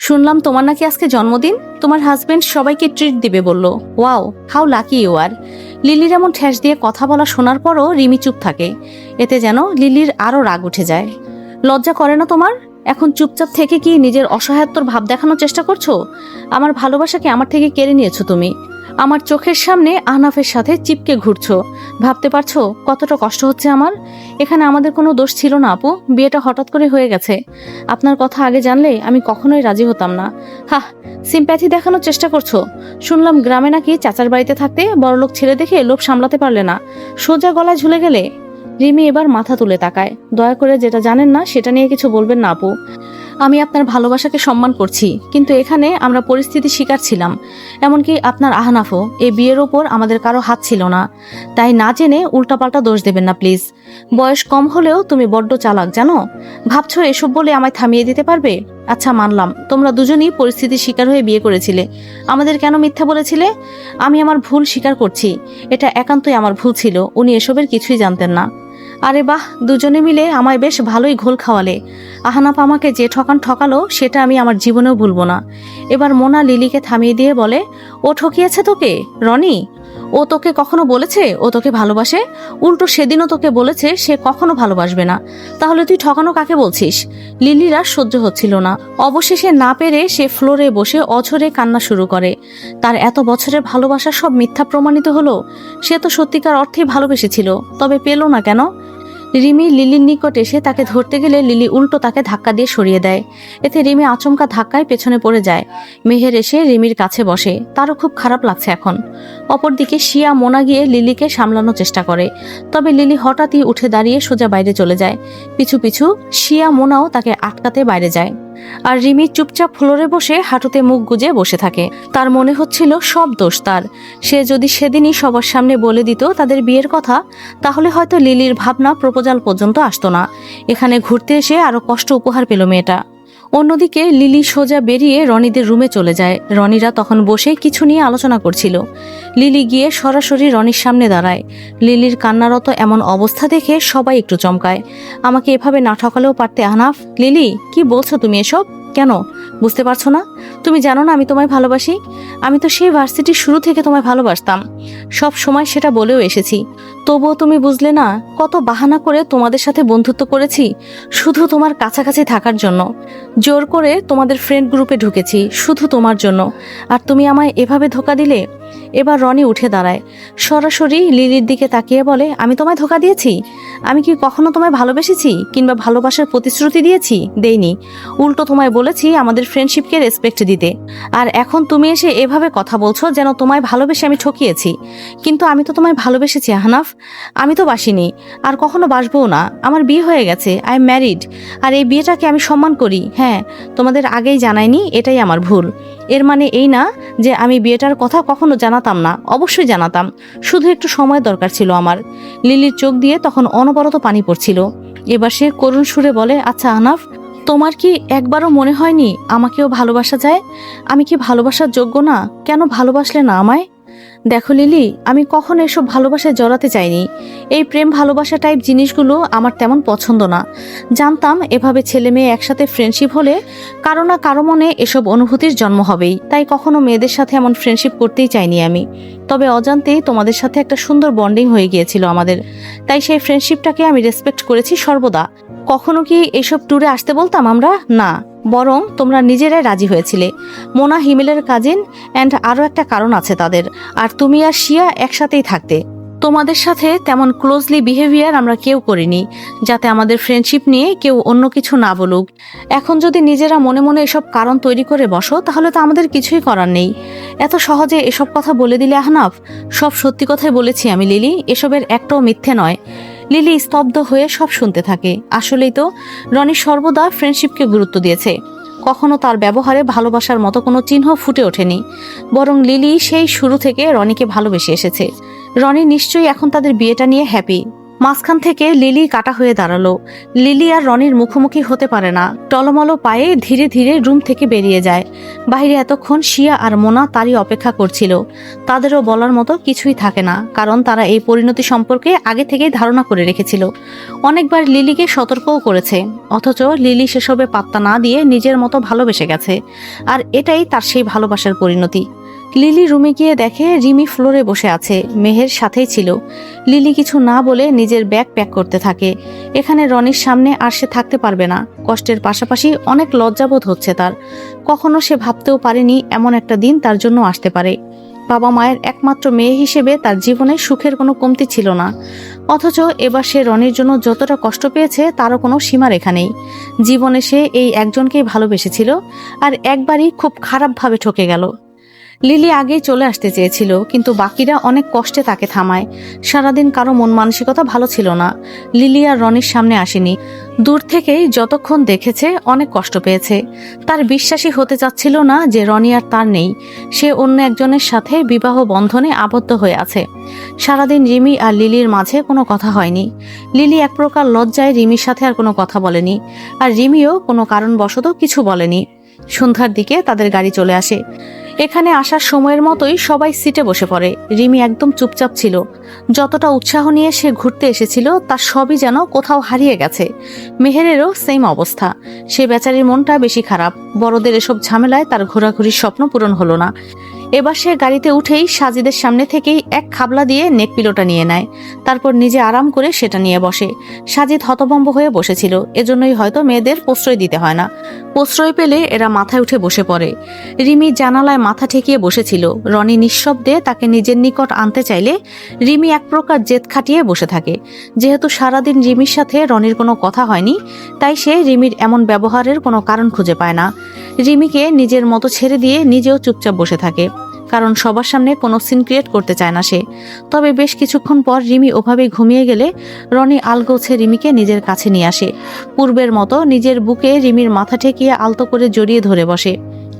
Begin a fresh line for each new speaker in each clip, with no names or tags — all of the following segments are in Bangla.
শুনলাম তোমার নাকি আজকে জন্মদিন। তোমার হাজবেন্ড সবাইকে ট্রিট দিবে বললো। Wow, how lucky you are. লিলির এমন ঠেস দিয়ে কথা বলা শোনার পরও রিমি চুপ থাকে। এতে যেন লিলির আরো রাগ উঠে যায়। লজ্জা করে না তোমার? এখন চুপচাপ থেকে কি নিজের অসহায়ত্বর ভাব দেখানোর চেষ্টা করছো? আমার ভালোবাসাকে আমার থেকে কেড়ে নিয়েছো তুমি। আমার চোখের সামনে আহনাফের সাথে চিপকে ঘুরছো। ভাবতে পারছো কতটা কষ্ট হচ্ছে আমার? এখানে আমাদের কোনো দোষ ছিল না আপু, বিয়েটা হঠাৎ করে হয়ে গেছে। আপনার কথা আগে জানলে আমি কখনোই রাজি হতাম না। হা, সিম্প্যাথি দেখানোর চেষ্টা করছো। শুনলাম গ্রামে নাকি চাচার বাড়িতে থাকতে বড়লোক ছেলে দেখে লোভ সামলাতে পারলে না, সোজা গলায় ঝুলে গেলে। রিমি এবার মাথা তুলে তাকায়। দয়া করে যেটা জানেন না সেটা নিয়ে কিছু বলবেন না আপু। আমি আপনার ভালোবাসাকে সম্মান করছি, কিন্তু এখানে আমরা পরিস্থিতি শিকার ছিলাম। এমনকি আপনার আহনাফও। এই বিয়ের ওপর আমাদের কারো হাত ছিল না। তাই না জেনে উল্টাপাল্টা দোষ দেবেন না প্লিজ। বয়স কম হলেও তুমি বড্ড চালাক জানো। ভাবছো এসব বলে আমায় থামিয়ে দিতে পারবে? আচ্ছা মানলাম তোমরা দুজনই পরিস্থিতির শিকার হয়ে বিয়ে করেছিলে। আমাদের কেন মিথ্যা বলেছিলে? আমি আমার ভুল স্বীকার করছি। এটা একান্তই আমার ভুল ছিল। উনি এসবের কিছুই জানতেন না। আরে বাহ, দুজনে মিলে আমায় বেশ ভালোই ঘোল খাওয়ালে। আহনাফ আমাকে যে ঠকালো সেটা আমি আমার জীবনেও ভুলবো না। এবার মোনা লিলিকে থামিয়ে দিয়ে বলে, ও ঠকিয়েছে তোকে রনি? ও তোকে কখনো বলেছে ও তোকে ভালোবাসে? উল্টো সেদিনও তোকে বলেছে সে কখনো ভালোবাসবে না। তাহলে তুই ঠকানো কাকে বলছিস? লিলির আর সহ্য হচ্ছিল না। অবশেষে না পেরে সে ফ্লোরে বসে অঝরে কান্না শুরু করে। তার এত বছরের ভালোবাসা সব মিথ্যা প্রমাণিত হলো। সে তো সত্যিকার অর্থেই ভালোবেসেছিল, তবে পেল না কেন? রিমি লিলির নিকট এসে তাকে ধরতে গেলে লিলি উল্টো তাকে ধাক্কা দিয়ে সরিয়ে দেয়। এতে রিমি আচমকা ধাক্কায় পেছনে পড়ে যায়। মেহের এসে রিমির কাছে বসে। তারও খুব খারাপ লাগছে এখন। অপরদিকে শিয়া মোনা গিয়ে লিলিকে সামলানোর চেষ্টা করে। তবে লিলি হঠাৎই উঠে দাঁড়িয়ে সোজা বাইরে চলে যায়। পিছু পিছু শিয়া মোনাও তাকে আটকাতে বাইরে যায়। আর রিমি চুপচাপ ফ্লোরে বসে হাঁটুতে মুখ গুজে বসে থাকে। তার মনে হচ্ছিল সব দোষ তার। সে যদি সেদিনই সবার সামনে বলে দিত তাদের বিয়ের কথা, তাহলে হয়তো লিলির ভাবনা প্রপোজাল পর্যন্ত আসতো না। এখানে ঘুরতে এসে আরো কষ্ট উপহার পেল মেয়েটা। অন্যদিকে লিলি সোজা বেরিয়ে রনিদের রুমে চলে যায়। রনিরা তখন বসে কিছু নিয়ে আলোচনা করছিল। লিলি গিয়ে সরাসরি রনির সামনে দাঁড়ায়। লিলির কান্নারত এমন অবস্থা দেখে সবাই একটু চমকায়। আমাকে এভাবে না ঠকালেও পারতে আহনাফ। লিলি, কি বলছো তুমি এসব? কেন বুঝতে পারছো না? তুমি জানো না আমি তোমায় ভালোবাসি। আমি তো সেই ভার্সিটির শুরু থেকে তোমায় ভালোবাসতাম, সব সময় সেটা বলেও এসেছি। তবুও তুমি বুঝলে না। কত বাহানা করে তোমাদের সাথে বন্ধুত্ব করেছি শুধু তোমার কাছাকাছি থাকার জন্য। জোর করে তোমাদের ফ্রেন্ড গ্রুপে ঢুকেছি শুধু তোমার জন্য, আর তুমি আমায় এভাবে ধোকা দিলে। এবার রনি উঠে দাঁড়ায়। সরাসরি লিলির দিকে তাকিয়ে বলে, আমি তোমায় ধোকা দিয়েছি? আমি কি কখনো তোমায় ভালোবেসেছি কিংবা ভালোবাসার প্রতিশ্রুতি দিয়েছি? দেইনি। উল্টো তোমায় বলেছি আমাদের ফ্রেন্ডশিপকে রেসপেক্ট দিতে। আর এখন তুমি এসে এভাবে কথা বলছো যেন তোমায় ভালোবেসে আমি ঠকিয়েছি। কিন্তু আমি তো তোমায় ভালোবেসেছি আহনাফ। আমি তো বাসিনি, আর কখনো বাসবও না। আমার বিয়ে হয়ে গেছে, আই এম ম্যারিড। আর এই বিয়েটাকে আমি সম্মান করি। হ্যাঁ, তোমাদের আগেই জানাইনি, এটাই আমার ভুল। এর মানে এই না যে আমি বিয়েটার কথা কখনো জানাতাম না, অবশ্যই জানাতাম। শুধু একটু সময় দরকার ছিল আমার। লিলির চোখ দিয়ে তখন অনবরত পানি পড়ছিল। এবার সে করুণ সুরে বলে, আচ্ছা আহনাফ, তোমার কি একবারও মনে হয়নি আমাকেও ভালোবাসা যায়? আমি কি ভালোবাসার যোগ্য না? কেন ভালোবাসলে না আমায়? দেখো লিলি, আমি কখনো এসব ভালোবাসায় জড়াতে চাইনি। এই প্রেম ভালোবাসা টাইপ জিনিসগুলো আমার তেমন পছন্দ না। জানতাম এভাবে ছেলে মেয়ে একসাথে ফ্রেন্ডশিপ হলে কারো না কারো মনে এসব অনুভূতির জন্ম হবেই। তাই কখনো মেয়েদের সাথে এমন ফ্রেন্ডশিপ করতেই চাইনি আমি। তবে অজান্তেই তোমাদের সাথে একটা সুন্দর বন্ডিং হয়ে গিয়েছিল আমাদের। তাই সেই ফ্রেন্ডশিপটাকে আমি রেসপেক্ট করেছি সর্বদা। কখনো কি এসব ট্যুরে আসতে বলতাম আমরা? না, বরং তোমরা নিজেরাই রাজি হয়েছিলে। মোনা হিমেলের কাজিন, অ্যান্ড আরও একটা কারণ আছে তাদের। আর তুমি আর শিয়া একসাথেই থাকতে। তোমাদের সাথে তেমন ক্লোজলি বিহেভিয়ার আমরা কেউ করিনি, যাতে আমাদের ফ্রেন্ডশিপ নিয়ে কেউ অন্য কিছু না বলুক। এখন যদি নিজেরা মনে মনে এসব কারণ তৈরি করে বসো তাহলে তো আমাদের কিছুই করার নেই। এত সহজে এসব কথা বলে দিলে আহনাফ? সব সত্যি কথাই বলেছি আমি লিলি, এসবের একটাও মিথ্যে নয়। লিলি স্তব্ধ হয়ে সব শুনতে থাকে। আসলেই তো রনি সর্বদা ফ্রেন্ডশিপকে গুরুত্ব দিয়েছে। কখনো তার ব্যবহারে ভালোবাসার মতো কোনো চিহ্ন ফুটে ওঠেনি, বরং লিলি সেই শুরু থেকে রনিকে ভালোবেসে এসেছে। রনি নিশ্চয়ই এখন তাদের বিয়েটা নিয়ে হ্যাপি। মাঝখান থেকে লিলি কাটা হয়ে দাঁড়ালো। লিলি আর রনির মুখোমুখি হতে পারে না, টলমলো পায়ে ধীরে ধীরে রুম থেকে বেরিয়ে যায়। বাইরে এতক্ষণ শিয়া আর মোনা তারই অপেক্ষা করছিল। তাদেরও বলার মতো কিছুই থাকে না, কারণ তারা এই পরিণতি সম্পর্কে আগে থেকেই ধারণা করে রেখেছিল। অনেকবার লিলিকে সতর্কও করেছে, অথচ লিলি সেসবে পাত্তা না দিয়ে নিজের মতো ভালোবেসে গেছে। আর এটাই তার সেই ভালোবাসার পরিণতি। লিলি রুমে গিয়ে দেখে রিমি ফ্লোরে বসে আছে, মেহের সাথেই ছিল। লিলি কিছু না বলে নিজের ব্যাগ প্যাক করতে থাকে। এখানে রনির সামনে আর সে থাকতে পারবে না। কষ্টের পাশাপাশি অনেক লজ্জাবোধ হচ্ছে তার। কখনো সে ভাবতেও পারেনি এমন একটা দিন তার জন্য আসতে পারে। বাবা মায়ের একমাত্র মেয়ে হিসেবে তার জীবনে সুখের কোনো কমতি ছিল না, অথচ এবার সে রনির জন্য যতটা কষ্ট পেয়েছে তারও কোনো সীমারেখা নেই। জীবনে সে এই একজনকেই ভালোবেসেছিল, আর একবারই খুব খারাপভাবে ঠকে গেল। লিলি আগেই চলে আসতে চেয়েছিল, কিন্তু বাকিরা অনেক কষ্টে তাকে থামায়। সারাদিন কারো মন মানসিকতা ভালো ছিল না। লিলি আর রনির সামনে আসেনি, দূর থেকেই যতক্ষণ দেখেছে অনেক কষ্ট পেয়েছে। তার বিশ্বাসই হতে চাচ্ছিল না যে রনি আর তার নেই, সে অন্য একজনের সাথে বিবাহ বন্ধনে আবদ্ধ হয়ে আছে। সারাদিন রিমি আর লিলির মাঝে কোনো কথা হয়নি। লিলি এক প্রকার লজ্জায় রিমির সাথে আর কোনো কথা বলেনি, আর রিমিও কোনো কারণবশত কিছু বলেনি। সন্ধ্যার দিকে তাদের গাড়ি চলে আসে। এখানে আসার সময়ের মতোই সবাই সিটে বসে পড়ে। রিমি একদম চুপচাপ ছিল। যতটা উৎসাহ নিয়ে সে ঘুরতে এসেছিল তার সবই যেন কোথাও হারিয়ে গেছে। মেহেরেরও সেম অবস্থা। সে বেচারির মনটা বেশি খারাপ। বড়দের এসব ঝামেলায় তার ঘোরাঘুরির স্বপ্ন পূরণ হলো না। এবার সে গাড়িতে উঠেই সাজিদের সামনে থেকেই এক খাবলা দিয়ে নেক পিলোটা নিয়ে নেয়। তারপর নিজে আরাম করে সেটা নিয়ে বসে। সাজিদ হতভম্ব হয়ে বসেছিল, এজন্যই হয়তো মেয়েদের প্রশ্রয় দিতে হয় না। প্রশ্রয় পেলে এরা মাথায় উঠে বসে পড়ে। রিমি জানালায় মাথা ঠেকিয়ে বসেছিল। রনি নিঃশব্দে তাকে নিজের নিকট আনতে চাইলে রিমি এক প্রকার জেদ খাটিয়ে বসে থাকে। যেহেতু সারাদিন রিমির সাথে রনির কোনো কথা হয়নি, তাই সে রিমির এমন ব্যবহারের কোনো কারণ খুঁজে পায় না। রিমিকে নিজের মতো ছেড়ে দিয়ে নিজেও চুপচাপ বসে থাকে, কারণ সবার সামনে কোনো সিন ক্রিয়েট করতে চায় না সে। তবে বেশ কিছুক্ষণ পর রিমি ওভাবেই ঘুমিয়ে গেলে রনি আলগোছে রিমিকে নিজের কাছে নিয়ে আসে। পূর্বের মতো নিজের বুকে রিমির মাথা ঠেকিয়ে আলতো করে জড়িয়ে ধরে বসে,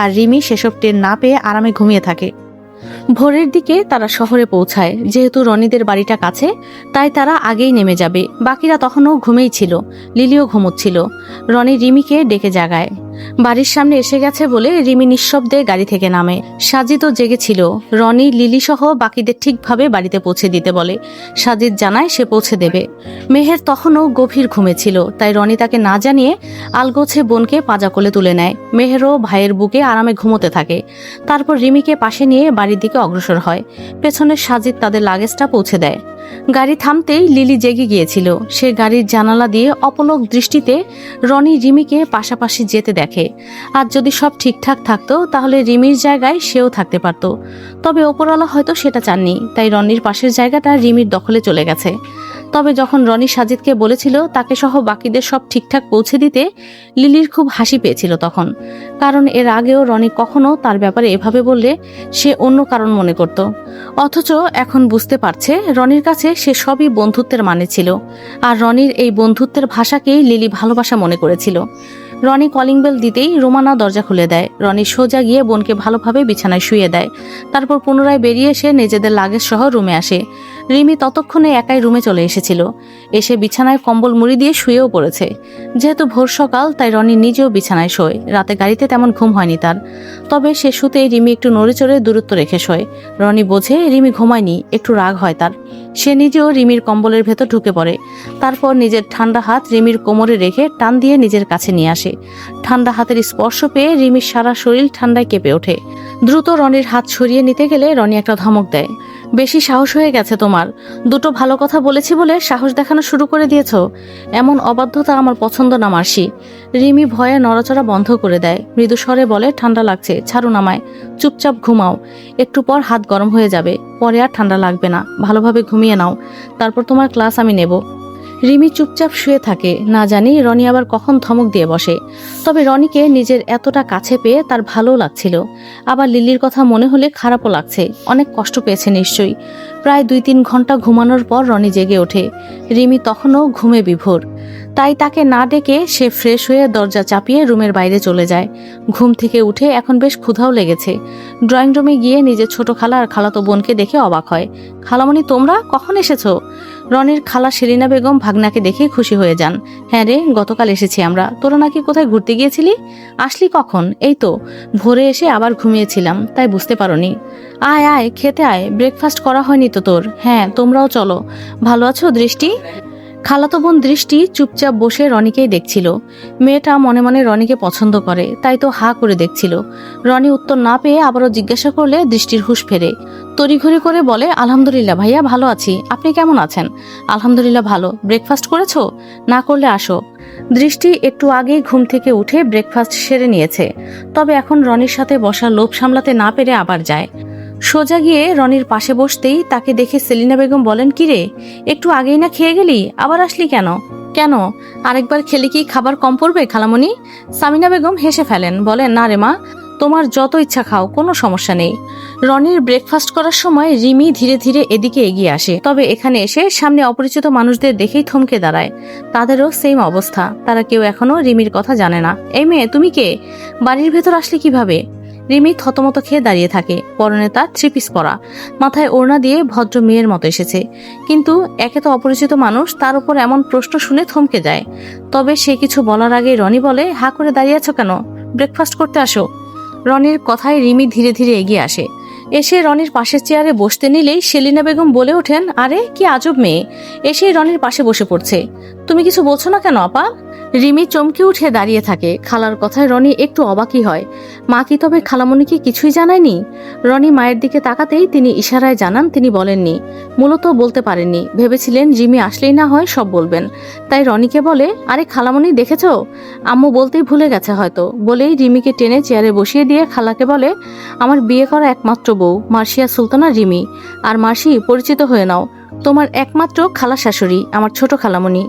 আর রিমি সেসব টের না পেয়ে আরামে ঘুমিয়ে থাকে। ভোরের দিকে তারা শহরে পৌঁছায়। যেহেতু রনিদের বাড়িটা কাছে, তাই তারা আগেই নেমে যাবে। বাকিরা তখনও ঘুমেই ছিল, লিলিও ঘুমোচ্ছিল। রনি রিমিকে ডেকে জাগায়। বাড়ির সামনে এসে গেছে বলে রিমি নিঃশব্দে গাড়ি থেকে নামে। সাজিদও জেগেছিল। রনি লিলি সহ বাকিদের ঠিকভাবে বাড়িতে পৌঁছে দিতে বলে। সাজিদ জানায় সে পৌঁছে দেবে। মেহের তখনও গভীর ঘুমে ছিল, তাই রনি তাকে না জানিয়ে আলগোছে বোনকে পাজা কোলে তুলে নেয়। মেহেরও ভাইয়ের বুকে আরামে ঘুমোতে থাকে। তারপর রিমিকে পাশে নিয়ে বাড়ির দিকে অগ্রসর হয়। পেছনে সাজিদ তাদের লাগেজটা পৌঁছে দেয়। গাড়ি থামতেই লিলি জেগে গিয়েছিল। সে গাড়ির জানালা দিয়ে অপলক দৃষ্টিতে রনি রিমিকে পাশাপাশি যেতে দেখে। আর যদি সব ঠিকঠাক থাকতো তাহলে রিমির জায়গায় সেও থাকতে পারত। তবে ওপরওয়ালা হয়তো সেটা চাননি, তাই রনির পাশের জায়গাটা রিমির দখলে চলে গেছে। তবে যখন রনি সাজিদকে বলেছিল তাকে সহ বাকিদের সব ঠিকঠাক পৌঁছে দিতে, লিলির খুব হাসি পেয়েছিল তখন। কারণ এর আগেও রনি কখনো তার ব্যাপারে এভাবে বললে সে অন্য কারণ মনে করত। অথচ এখন বুঝতে পারছে রনির কাছে সে সবই বন্ধুত্বের মানে ছিল, আর রনির এই বন্ধুত্বের ভাষাকেই লিলি ভালোবাসা মনে করেছিল। রনি কলিং বেল দিতেই রোমানা দরজা খুলে দেয়। রনি সোজা গিয়ে বোনকে ভালোভাবে বিছানায় শুয়ে দেয়। তারপর পুনরায় বেরিয়ে এসে নিজেদের লাগেজ সহ রুমে আসে। রিমি ততক্ষণে একাই রুমে চলে এসেছিল। এসে বিছানায় কম্বল মুড়ি দিয়ে শুয়েও পড়েছে। যেহেতু ভোর সকাল, তাই রনি নিজেও বিছানায় শোয়। রাতে গাড়িতে তেমন ঘুম হয়নি তার। তবে সে শুতেই রিমি একটু নড়ে চড়ে দূরত্ব রেখে শোয়। রনি বোঝে রিমি ঘুমায়নি, একটু রাগ হয় তার। সে নিজেও রিমির কম্বলের ভেতর ঢুকে পড়ে। তারপর নিজের ঠান্ডা হাত রিমির কোমরে রেখে টান দিয়ে নিজের কাছে নিয়ে আসে। ঠান্ডা হাতের স্পর্শ পেয়ে রিমির সারা শরীর ঠান্ডায় কেঁপে ওঠে। দ্রুত রনির হাত সরিয়ে নিতে গেলে রনি একটা ধমক দেয়। বেশি সাহস হয়ে গেছে তোমার। দুটো ভালো কথা বলেছি বলে সাহস দেখানো শুরু করে দিয়েছ। এমন অবাধ্যতা আমার পছন্দ না মার্সি। রিমি ভয়ে নড়াচড়া বন্ধ করে দেয়। মৃদু স্বরে বলে, ঠান্ডা লাগছে, ছাড়ুন আমায়, চুপচাপ ঘুমাও। একটু পর হাত গরম হয়ে যাবে, পরে আর ঠান্ডা লাগবে না। ভালোভাবে ঘুমিয়ে নাও, তারপর তোমার ক্লাস আমি নেব। রিমি চুপচাপ শুয়ে থাকে। না জানি রনি আবার কখন ধমক দিয়ে বসে। তবে রনিকে নিজের এতটা কাছে পেয়ে তার ভালো লাগছিল। আবার লিলির কথা মনে হলে খারাপও লাগছে। অনেক কষ্ট পেয়েছে নিশ্চয়ই। প্রায় 2-3 ঘন্টা ঘুমানোর পর রনি জেগে ওঠে। রিমি তখনও ঘুমে বিভোর, তাই তাকে না ডেকে সে ফ্রেশ হয়ে দরজা চাপিয়ে রুমের বাইরে চলে যায়। ঘুম থেকে উঠে এখন বেশ ক্ষুধাও লেগেছে। ড্রয়িং রুমে গিয়ে নিজের ছোট খালা আর খালাতো বোনকে দেখে অবাক হয়। খালামণি, তোমরা কখন এসেছো? রনির খালা সেলিনা বেগম ভাগনাকে দেখে খুশি হয়ে যান। হ্যাঁ রে, গতকাল এসেছি আমরা। তোরা নাকি কোথায় ঘুরতে গিয়েছিলি? আসলি কখন? এই তো ভোরে এসে আবার ঘুমিয়েছিলাম, তাই বুঝতে পারোনি। আয় আয়, খেতে আয়, ব্রেকফাস্ট করা হয়নি তো তোর। হ্যাঁ, তোমরাও চলো। ভালো আছো দৃষ্টি? খালাতো বোন দৃষ্টি চুপচাপ বসে রনিকেই দেখছিল। মেয়েটা মনে মনে রনিকে পছন্দ করে, তাই তো হা করে দেখছিল। রনি উত্তর না পেয়ে আবারও জিজ্ঞাসা করলে দৃষ্টির হুঁশ ফেরে। তড়িঘড়ি করে বলে, আলহামদুলিল্লাহ ভাইয়া, ভালো আছি। আপনি কেমন আছেন? আলহামদুলিল্লাহ ভালো। ব্রেকফাস্ট করেছো? না করলে আসো। দৃষ্টি একটু আগেই ঘুম থেকে উঠে ব্রেকফাস্ট সেরে নিয়েছে, তবে এখন রনির সাথে বসার লোভ সামলাতে না পেরে আবার যায়। সোজা গিয়ে রনির পাশে বসতেই তাকে দেখে সেলিনা বেগম বলেন, কিরে, একটু আগেই না খেয়ে গেলি, আবার আসলি কেন? কেন, আরেকবার খেলে কি খাবার কম পড়বে খালামণি? সামিনা বেগম হেসে ফেলেন, বলেন, না রে মা, তোমার যত ইচ্ছা খাও, কোনো সমস্যা নেই। রনির ব্রেকফাস্ট করার সময় রিমি ধীরে ধীরে এদিকে এগিয়ে আসে, তবে এখানে এসে সামনে অপরিচিত মানুষদের দেখেই থমকে দাঁড়ায়। তাদেরও সেম অবস্থা, তারা কেউ এখনো রিমির কথা জানে না। এই মেয়ে, তুমি কে? বাড়ির ভেতর আসলে কিভাবে? রিমি থতমত খেয়ে দাঁড়িয়ে থাকে। পরনে তার থ্রিপিস পরা, মাথায় ওড়না দিয়ে ভদ্র মেয়ের মতো এসেছে, কিন্তু একে তো অপরিচিত মানুষ, তার উপর এমন প্রশ্ন শুনে থমকে যায়। তবে সে কিছু বলার আগে রনি বলে, হা করে দাঁড়িয়ে আছো কেন? ব্রেকফাস্ট করতে আসো। রনির কথায় রিমি ধীরে ধীরে এগিয়ে আসে। এসে রনির পাশের চেয়ারে বসতে নিলেই সেলিনা বেগম বলে ওঠেন, আরে কি আজব মেয়ে, এসেই রনির পাশে বসে পড়ছে। তুমি কিছু বলছো না কেন আপা? রিমি চমকে উঠে দাঁড়িয়ে থাকে। খালার কথায় রনি একটু অবাকই হয়। মা কি তবে খালামণিকে কিছুই জানায়নি? রনি মায়ের দিকে তাকাতেই তিনি ইশারায় জানান তিনি বলেননি, মূলত বলতে পারেননি। ভেবেছিলেন রিমি আসলেই না হয় সব বলবেন, তাই রনিকে বলে, আরে খালামণি দেখেছো, আম্মু বলতেই ভুলে গেছে হয়তো, বলেই রিমিকে টেনে চেয়ারে বসিয়ে দিয়ে খালাকে বলে, আমার বিয়ে করা একমাত্র বউ মার্শিয়া সুলতানা রিমি। আর মার্শি, পরিচিত হয়ে নাও, তোমার একমাত্র খালা শাশুড়ি, আমার ছোট খালামণি।